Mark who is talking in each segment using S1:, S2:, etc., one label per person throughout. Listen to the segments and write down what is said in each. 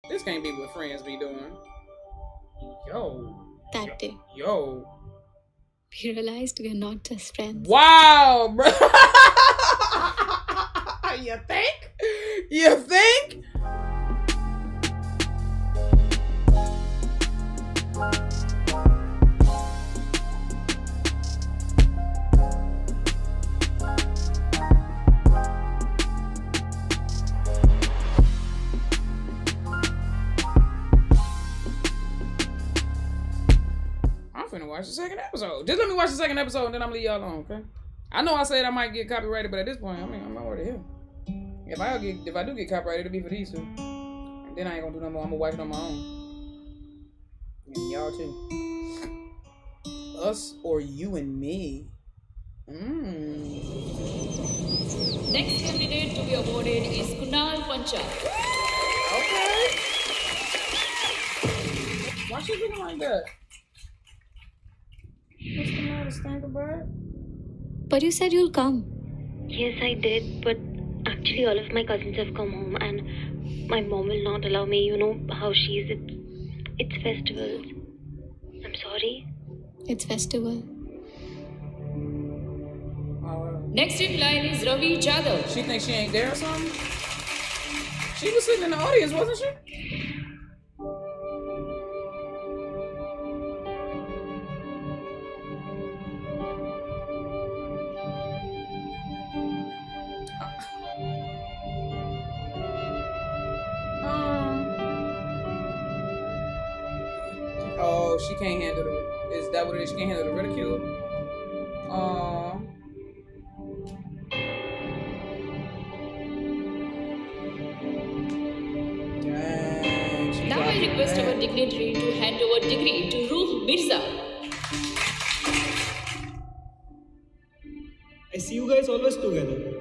S1: This can't be what friends be doing. Yo.
S2: That day.
S1: Yo.
S2: We realized we're not just friends.
S1: Wow, bro. You think? You think? I'm finna watch the second episode. Just let me watch the second episode and then I'm gonna leave y'all alone, okay? I know I said I might get copyrighted, but at this point, I mean, I'm already here. If I do get copyrighted, it'll be for these two. And then I ain't gonna do no more. I'm gonna watch it on my own. And y'all too. Us or you and me.
S3: Next candidate to be awarded is Kunal Pancha.
S1: Okay. Why she looking like that? What's the matter, Stankerbird?
S2: But you said you'll come.
S4: Yes, I did, but actually all of my cousins have come home and my mom will not allow me. You know how she is. It's festivals. I'm sorry.
S2: It's festival.
S3: Next in line is Ravi Jadhav.
S1: She thinks she ain't there or something? She was sitting in the audience, wasn't she? Oh, she can't handle it. Is that what it is? She can't handle the ridicule? Dang,
S3: now I request our dignitary to hand over degree to Ruh Mirza.
S5: I see you guys always together.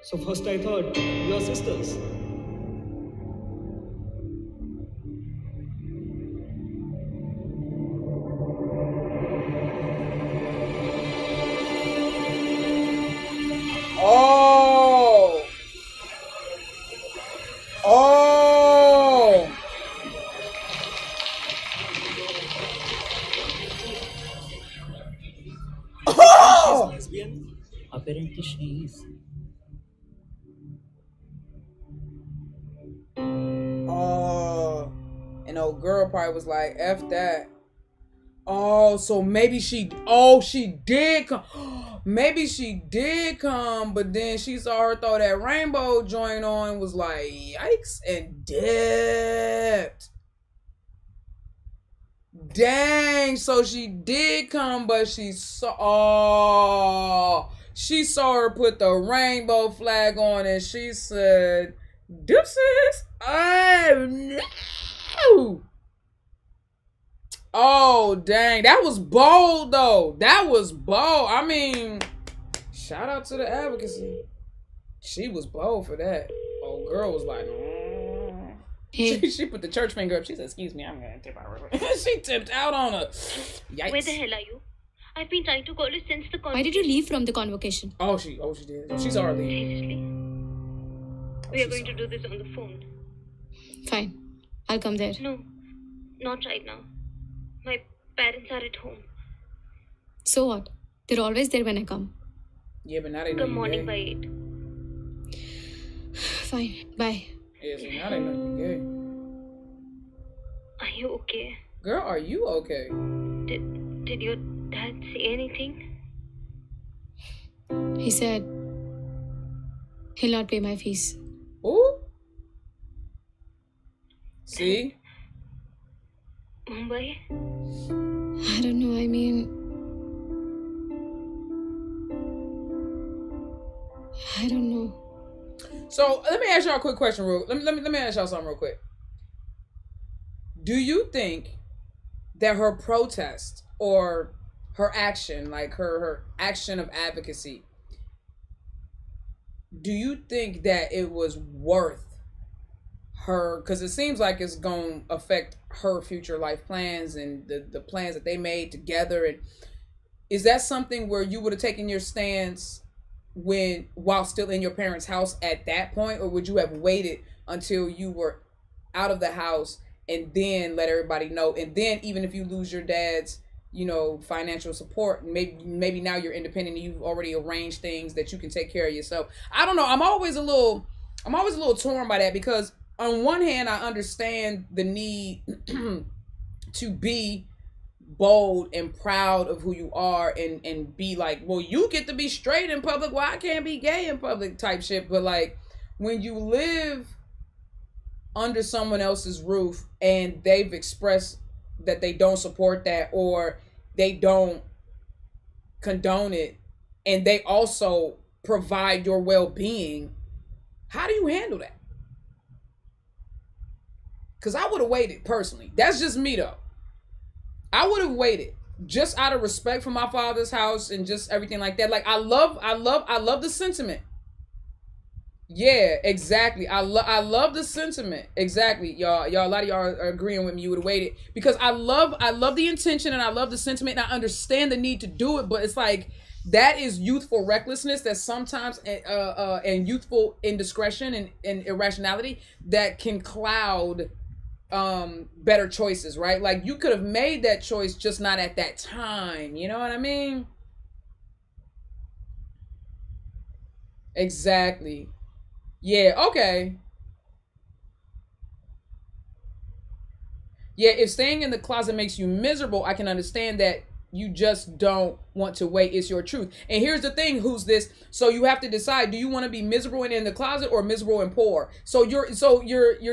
S5: So first I thought you are sisters.
S1: Oh! Oh! Oh!
S5: Lesbian? Apparently she is.
S1: Oh, and old girl probably was like, F that. Oh, so maybe she did come. Maybe she did come, but then she saw her throw that rainbow joint on and was like, yikes, and dipped. Dang, so she did come, but she saw her put the rainbow flag on and she said, deuces. Oh, no. Oh, dang. That was bold, though. That was bold. I mean, shout out to the advocacy. She was bold for that. Old girl was like, she put the church finger up. She said, excuse me, I'm going to tip out real quick. She tipped out on her. Yikes.
S4: Where the hell are you? I've been trying to call you since the convocation.
S2: Why did you leave from the convocation?
S1: Oh, she did. She's already.
S4: Seriously? We are going to do this on the phone.
S2: Fine. I'll come there.
S4: No, not right now. My parents are at home.
S2: So what? They're always there when I come.
S1: Yeah, but now they know
S4: Come
S1: you
S4: morning
S1: gay.
S4: by 8.
S2: Fine. Bye.
S1: Yeah, so now they know you gay.
S4: Are you okay?
S1: Girl, are you okay?
S4: Did your dad say anything?
S2: He said he'll not pay my fees.
S1: Ooh. See?
S4: Mumbai?
S2: I don't know. I mean, I don't know.
S1: So let me ask y'all a quick question. Let me ask y'all something real quick. Do you think that her protest or her action, like her action of advocacy, do you think that it was worth her? Because it seems like it's going to affect her future life plans and the plans that they made together. And is that something where you would have taken your stance while still in your parents' house at that point, or would you have waited until you were out of the house and then let everybody know. And then even if you lose your dad's, you know, financial support, maybe now you're independent and you've already arranged things that you can take care of yourself. I don't know. I'm always a little torn by that, because on one hand, I understand the need to be bold and proud of who you are and be like, well, you get to be straight in public, well, I can't be gay in public type shit. But like, when you live under someone else's roof and they've expressed that they don't support that or they don't condone it, and they also provide your well-being, how do you handle that? Because I would have waited personally. That's just me though. I would have waited just out of respect for my father's house and just everything like that. Like I love the sentiment. Yeah, exactly. I love the sentiment. Exactly. Y'all, a lot of y'all are agreeing with me. You would have waited, because I love the intention and I love the sentiment and I understand the need to do it, but it's like, that is youthful recklessness that sometimes, and youthful indiscretion and irrationality that can cloud better choices, right? Like, you could have made that choice, just not at that time. You know what I mean? Exactly. Yeah, okay. Yeah, if staying in the closet makes you miserable, I can understand that. You just don't want to wait. It's your truth. And here's the thing, who's this? So you have to decide, do you want to be miserable and in the closet or miserable and poor? So you're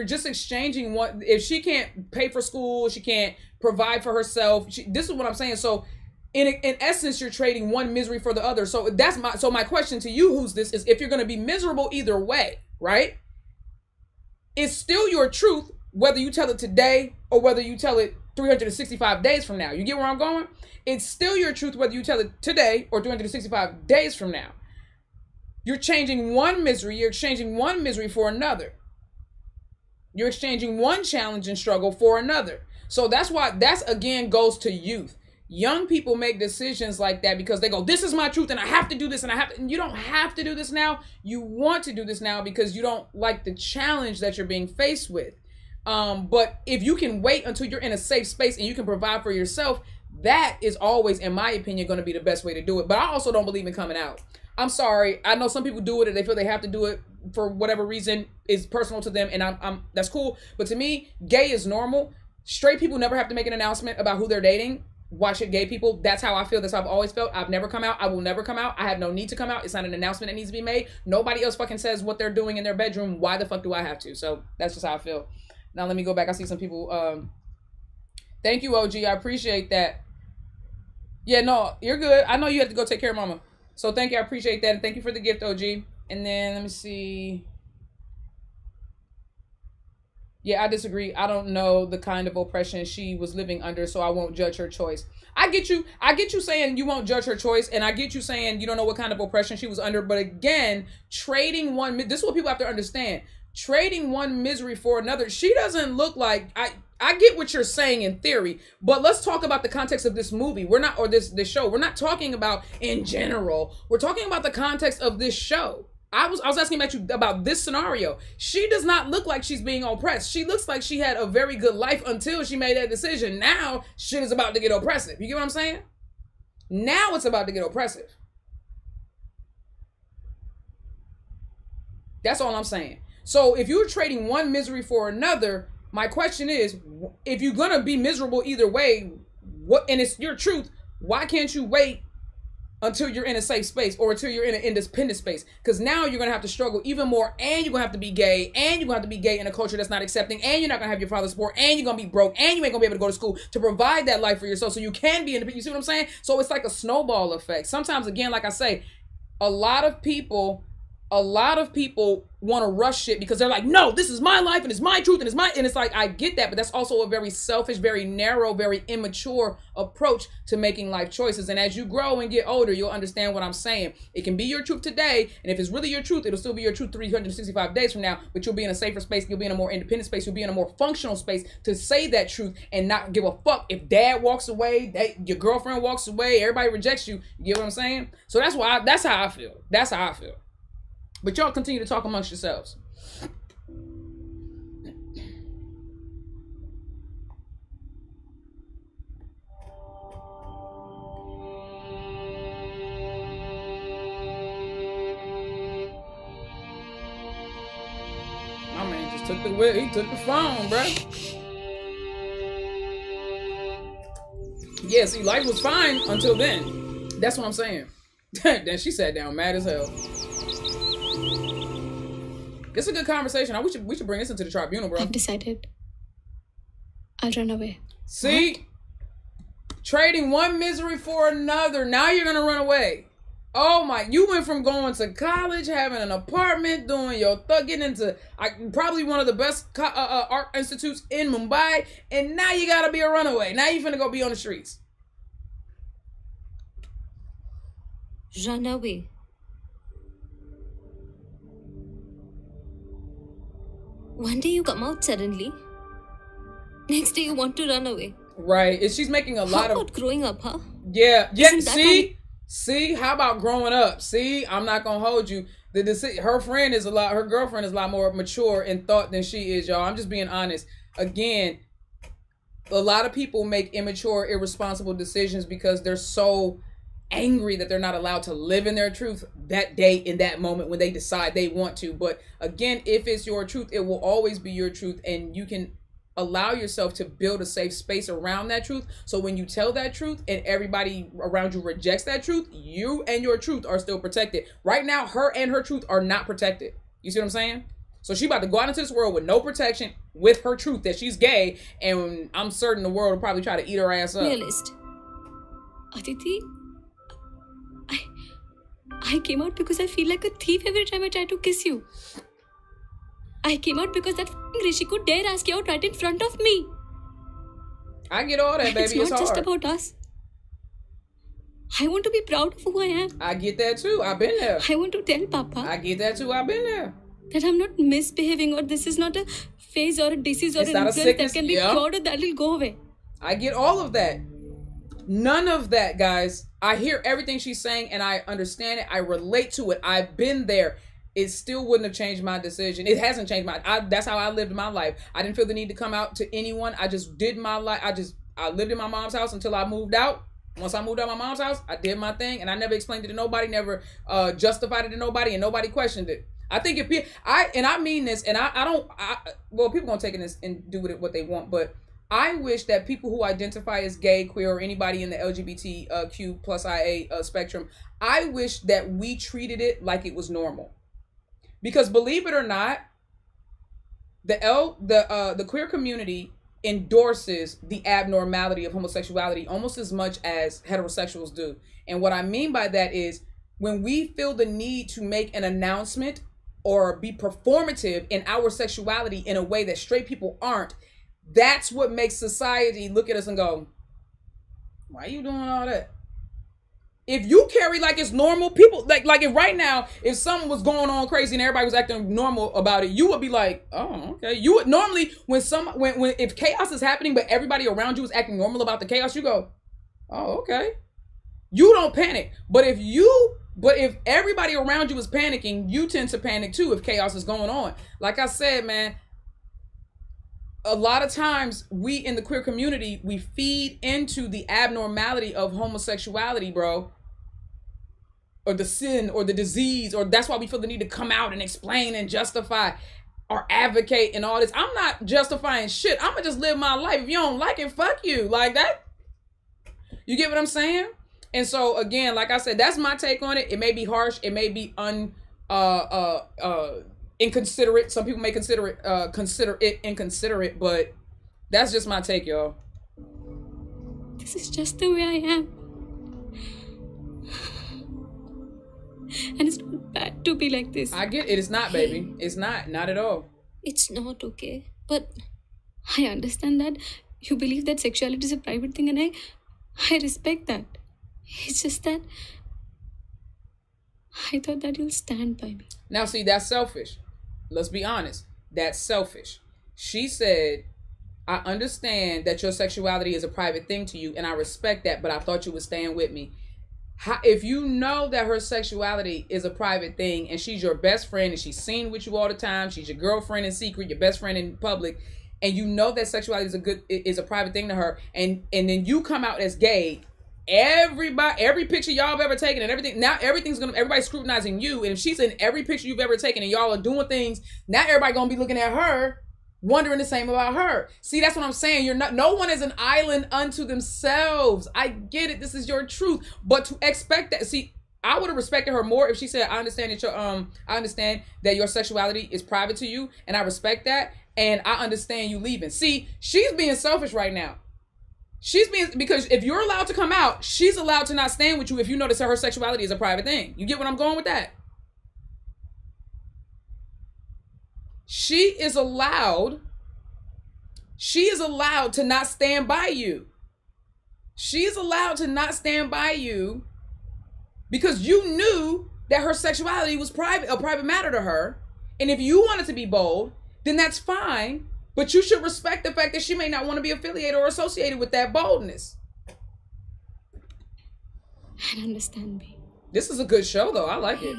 S1: just exchanging one. If she can't pay for school, she can't provide for herself. This is what I'm saying. So in essence, you're trading one misery for the other. So my question to you, who's this, is if you're going to be miserable either way, right? It's still your truth, whether you tell it today or whether you tell it 365 days from now. You get where I'm going? It's still your truth whether you tell it today or 365 days from now. You're changing one misery. You're exchanging one misery for another. You're exchanging one challenge and struggle for another. So that's again goes to youth. Young people make decisions like that because they go, this is my truth and I have to do this and I have to. And you don't have to do this now. You want to do this now because you don't like the challenge that you're being faced with. But if you can wait until you're in a safe space and you can provide for yourself, that is always, in my opinion, going to be the best way to do it. But I also don't believe in coming out. I'm sorry. I know some people do it and they feel they have to do it for whatever reason is personal to them. And I'm that's cool. But to me, gay is normal. Straight people never have to make an announcement about who they're dating. Why should gay people? That's how I feel. That's how I've always felt. I've never come out. I will never come out. I have no need to come out. It's not an announcement that needs to be made. Nobody else fucking says what they're doing in their bedroom. Why the fuck do I have to? So that's just how I feel. Now let me go back. I see some people. Thank you, OG. I appreciate that. Yeah, no, you're good. I know you have to go take care of mama. So thank you. I appreciate that. And thank you for the gift, OG. And then let me see. Yeah, I disagree. I don't know the kind of oppression she was living under, so I won't judge her choice. I get you. I get you saying you won't judge her choice, and I get you saying you don't know what kind of oppression she was under. But again, trading one, this is what people have to understand. Trading one misery for another. She doesn't look like, I get what you're saying in theory, but let's talk about the context of this movie. We're not, or this show. We're not talking about in general. We're talking about the context of this show. I was asking about this scenario. She does not look like she's being oppressed. She looks like she had a very good life until she made that decision. Now shit is about to get oppressive. You get what I'm saying? Now it's about to get oppressive. That's all I'm saying. So if you're trading one misery for another, my question is, if you're gonna be miserable either way, and it's your truth, why can't you wait until you're in a safe space or until you're in an independent space? Because now you're gonna have to struggle even more, and you're gonna have to be gay, and you're gonna have to be gay in a culture that's not accepting, and you're not gonna have your father's support, and you're gonna be broke, and you ain't gonna be able to go to school to provide that life for yourself so you can be independent. You see what I'm saying? So it's like a snowball effect. Sometimes, again, like I say, a lot of people want to rush shit because they're like, no, this is my life and it's my truth and it's like, I get that, but that's also a very selfish, very narrow, very immature approach to making life choices. And as you grow and get older, you'll understand what I'm saying. It can be your truth today, and if it's really your truth, it'll still be your truth 365 days from now, but you'll be in a safer space, you'll be in a more independent space, you'll be in a more functional space to say that truth and not give a fuck if dad walks away, your girlfriend walks away, everybody rejects you. You get what I'm saying? So that's how I feel. That's how I feel. But y'all continue to talk amongst yourselves. took the whip. He took the phone, bro. Yeah, see, life was fine until then. That's what I'm saying. Then she sat down mad as hell. It's a good conversation. We should bring this into the tribunal, bro.
S2: I've decided. I'll run away.
S1: See? What? Trading one misery for another. Now you're gonna run away. Oh my, you went from going to college, having an apartment, doing your getting into probably one of the best art institutes in Mumbai, and now you gotta be a runaway. Now you finna go be on the streets.
S6: Run away. One day you come out suddenly. Next day you want to run away.
S1: Right. And she's making a lot
S6: How about growing up, huh?
S1: Yeah. Yeah. See, how about growing up? See, I'm not gonna hold you. Her girlfriend is a lot more mature in thought than she is, y'all. I'm just being honest. Again, a lot of people make immature, irresponsible decisions because they're so angry that they're not allowed to live in their truth that day, in that moment, when they decide they want to. But again, if it's your truth, it will always be your truth, and you can allow yourself to build a safe space around that truth. So when you tell that truth and everybody around you rejects that truth, you and your truth are still protected. Right now, her and her truth are not protected. You see what I'm saying? So she about to go out into this world with no protection with her truth that she's gay, and I'm certain the world will probably try to eat her ass up.
S6: Realist. Aditi, I came out because I feel like a thief every time I try to kiss you. I came out because that Rishi could dare ask you out right in front of me.
S1: I get all that, baby.
S6: It's not
S1: hard.
S6: just about us. I want to be proud of who I am.
S1: I get that too. I've been there.
S6: I want to tell Papa.
S1: I get that too. I've been there.
S6: That I'm not misbehaving, or this is not a phase or a disease or an influence that can be cured or that will go away.
S1: I get all of that. None of that, guys. I hear everything she's saying and I understand it. I relate to it. I've been there. It still wouldn't have changed my decision. It hasn't changed that's how I lived my life. I didn't feel the need to come out to anyone. I just did my life. I lived in my mom's house until I moved out. Once I moved out of my mom's house, I did my thing, and I never explained it to nobody, never justified it to nobody, and nobody questioned it. I think I mean this, and well, people gonna take it and do with it what they want, but I wish that people who identify as gay, queer, or anybody in the LGBTQ plus IA spectrum, I wish that we treated it like it was normal. Because believe it or not, the queer community endorses the abnormality of homosexuality almost as much as heterosexuals do. And what I mean by that is, when we feel the need to make an announcement or be performative in our sexuality in a way that straight people aren't, that's what makes society look at us and go, why are you doing all that? If you carry like it's normal, people like if right now, if something was going on crazy and everybody was acting normal about it, you would be like, oh, okay. You would normally, when if chaos is happening but everybody around you is acting normal about the chaos, you go, oh, okay. You don't panic. But if everybody around you is panicking, you tend to panic too if chaos is going on. Like I said, man, a lot of times we in the queer community, we feed into the abnormality of homosexuality, bro, or the sin or the disease, or that's why we feel the need to come out and explain and justify or advocate and all this. I'm not justifying shit. I'm gonna just live my life. If you don't like it, fuck you. Like that. You get what I'm saying? And so again, like I said, that's my take on it. It may be harsh. It may be inconsiderate. Some people may consider it inconsiderate, but that's just my take, y'all.
S6: This is just the way I am. And it's not bad to be like this.
S1: I get it. It's not, baby. It's not at all.
S6: It's not okay. But I understand that you believe that sexuality is a private thing, and I respect that. It's just that I thought that you'll stand by me.
S1: Now, see, that's selfish. Let's be honest. That's selfish. She said, I understand that your sexuality is a private thing to you, and I respect that, but I thought you would stand with me. If you know that her sexuality is a private thing, and she's your best friend, and she's seen with you all the time, she's your girlfriend in secret, your best friend in public, and you know that sexuality is a private thing to her, and then you come out as gay, every picture y'all have ever taken and everything, now everybody's scrutinizing you. And if she's in every picture you've ever taken and y'all are doing things, now everybody gonna be looking at her, wondering the same about her. See, that's what I'm saying. No one is an island unto themselves. I get it. This is your truth. But to expect that, see, I would have respected her more if she said, I understand that your sexuality is private to you, and I respect that, and I understand you leaving. See, she's being selfish right now. Because if you're allowed to come out, she's allowed to not stand with you if you notice that her sexuality is a private thing. You get what I'm going with that? She is allowed to not stand by you. She is allowed to not stand by you because you knew that her sexuality was a private matter to her. And if you wanted to be bold, then that's fine. But you should respect the fact that she may not want to be affiliated or associated with that boldness.
S6: I understand me.
S1: This is a good show, though. I like it.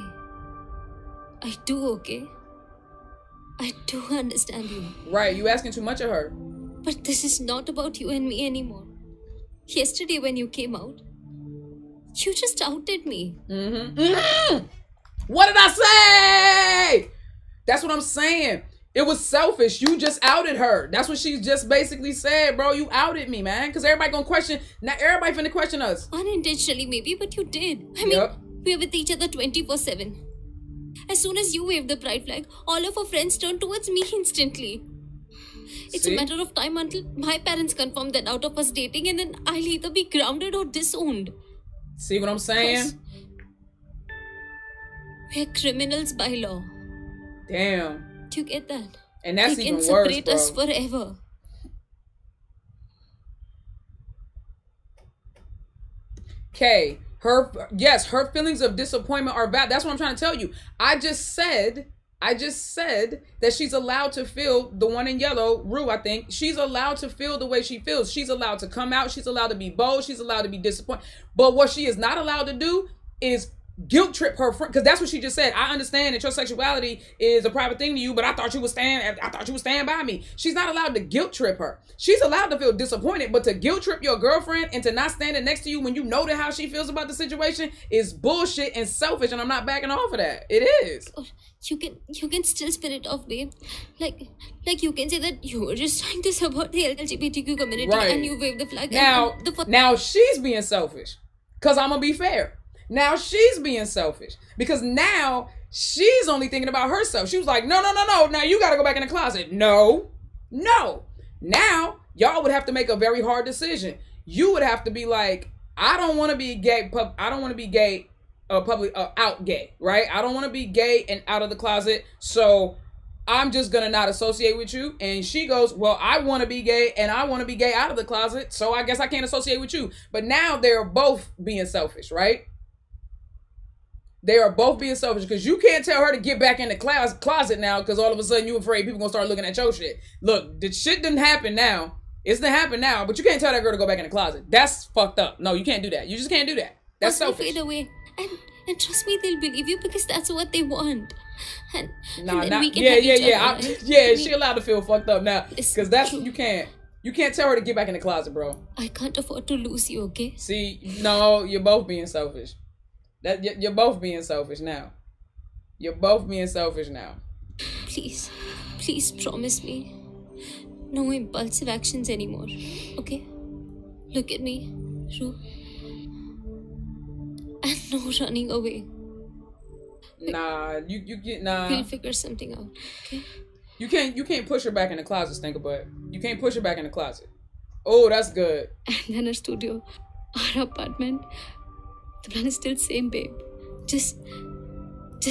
S6: I do, okay? I do understand you.
S1: Right, you asking too much of her.
S6: But this is not about you and me anymore. Yesterday when you came out, you just outed me.
S1: What did I say? That's what I'm saying. It was selfish. You just outed her. That's what she just basically said, bro. You outed me, man. Because everybody gonna question. Now everybody finna question us.
S6: Unintentionally, maybe, but you did. I mean, we're with each other 24/7. As soon as you waved the pride flag, all of our friends turned towards me instantly. It's a matter of time until my parents confirm that out of us dating, and then I'll either be grounded or disowned.
S1: See what I'm saying?
S6: We're criminals by law.
S1: Damn.
S6: Do you get that?
S1: And that's
S6: they
S1: even
S6: can
S1: worse,
S6: separate
S1: bro.
S6: us forever.
S1: Okay. Her feelings of disappointment are valid. That's what I'm trying to tell you. I just said that she's allowed to feel, the one in yellow, Rue, I think, she's allowed to feel the way she feels. She's allowed to come out. She's allowed to be bold. She's allowed to be disappointed. But what she is not allowed to do is guilt trip her friend, because that's what she just said. I understand that your sexuality is a private thing to you, but I thought you would stand by me. She's not allowed to guilt trip her. She's allowed to feel disappointed, but to guilt trip your girlfriend into not standing next to you when you know that how she feels about the situation is bullshit and selfish, and I'm not backing off of that. It is.
S6: You can still spin it off, babe. Like you can say that you were just trying to support the LGBTQ community, right, and you waved the flag.
S1: Now she's being selfish, because I'm gonna be fair. Now she's being selfish because now she's only thinking about herself. She was like, no. Now you got to go back in the closet. No. Now y'all would have to make a very hard decision. You would have to be like, I don't want to be gay. I don't want to be gay, out gay, right? I don't want to be gay and out of the closet. So I'm just going to not associate with you. And she goes, well, I want to be gay and I want to be gay out of the closet. So I guess I can't associate with you. But now they're both being selfish, right? They are both being selfish because you can't tell her to get back in the closet now because all of a sudden you afraid people gonna start looking at your shit. Look, the shit didn't happen now. It's gonna happen now, but you can't tell that girl to go back in the closet. That's fucked up. No, you can't do that. You just can't do that. That's selfish.
S6: Fade away. And trust me, they'll believe you because that's what they want. And
S1: she allowed to feel fucked up now because that's you can't tell her to get back in the closet, bro.
S6: I can't afford to lose you, okay?
S1: See, no, you're both being selfish. You're both being selfish now. You're both being selfish now.
S6: Please promise me. No impulsive actions anymore. Okay? Look at me, Ru. And no running away.
S1: Nah, you get nah.
S6: We'll figure something out. Okay?
S1: You can't push her back in the closet, Stinker Butt. You can't push her back in the closet. Oh, that's good.
S6: And then our studio, our apartment. The plan is still same, babe. Just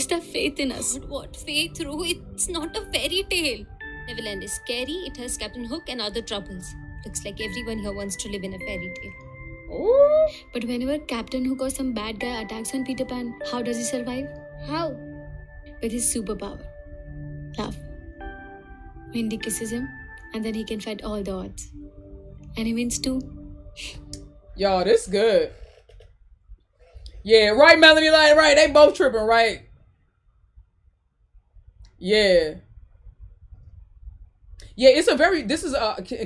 S6: have faith in us. What faith, Ru? It's not a fairy tale. Neverland is scary. It has Captain Hook and other troubles. Looks like everyone here wants to live in a fairy tale.
S1: Ooh.
S6: But whenever Captain Hook or some bad guy attacks on Peter Pan, how does he survive? How? With his superpower. Love. Wendy kisses him, and then he can fight all the odds. And he wins too.
S1: Yo, this good. Yeah, right, Melanie, like, right. They both tripping, right? Yeah. Yeah, it's a very, this is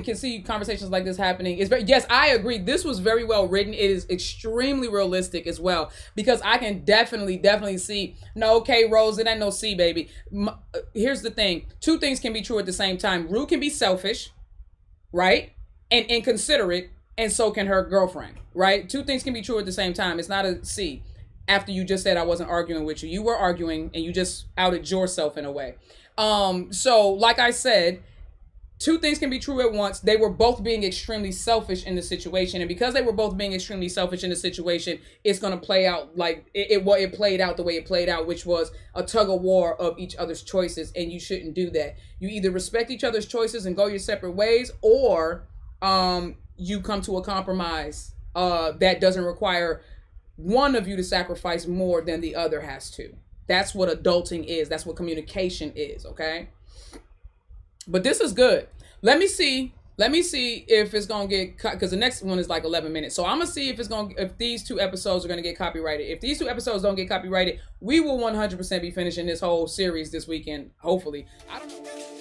S1: can see conversations like this happening. It's very, yes, I agree. This was very well written. It is extremely realistic as well, because I can definitely see, no, okay, Rose, it ain't no C, baby. Here's the thing. Two things can be true at the same time. Rue can be selfish, right? And inconsiderate, and so can her girlfriend, right? Two things can be true at the same time. It's not a C. After you just said I wasn't arguing with you. You were arguing, and you just outed yourself in a way. So like I said, two things can be true at once. They were both being extremely selfish in the situation. And because they were both being extremely selfish in the situation, it's going to play out like it played out the way it played out, which was a tug of war of each other's choices. And you shouldn't do that. You either respect each other's choices and go your separate ways, or you come to a compromise that doesn't require one of you to sacrifice more than the other has to. That's what adulting is. That's what communication is, okay? But this is good. Let me see if it's gonna get cut, because the next one is like 11 minutes. So I'm gonna see if these two episodes are gonna get copyrighted. If these two episodes don't get copyrighted, we will 100% be finishing this whole series this weekend, hopefully. I don't know.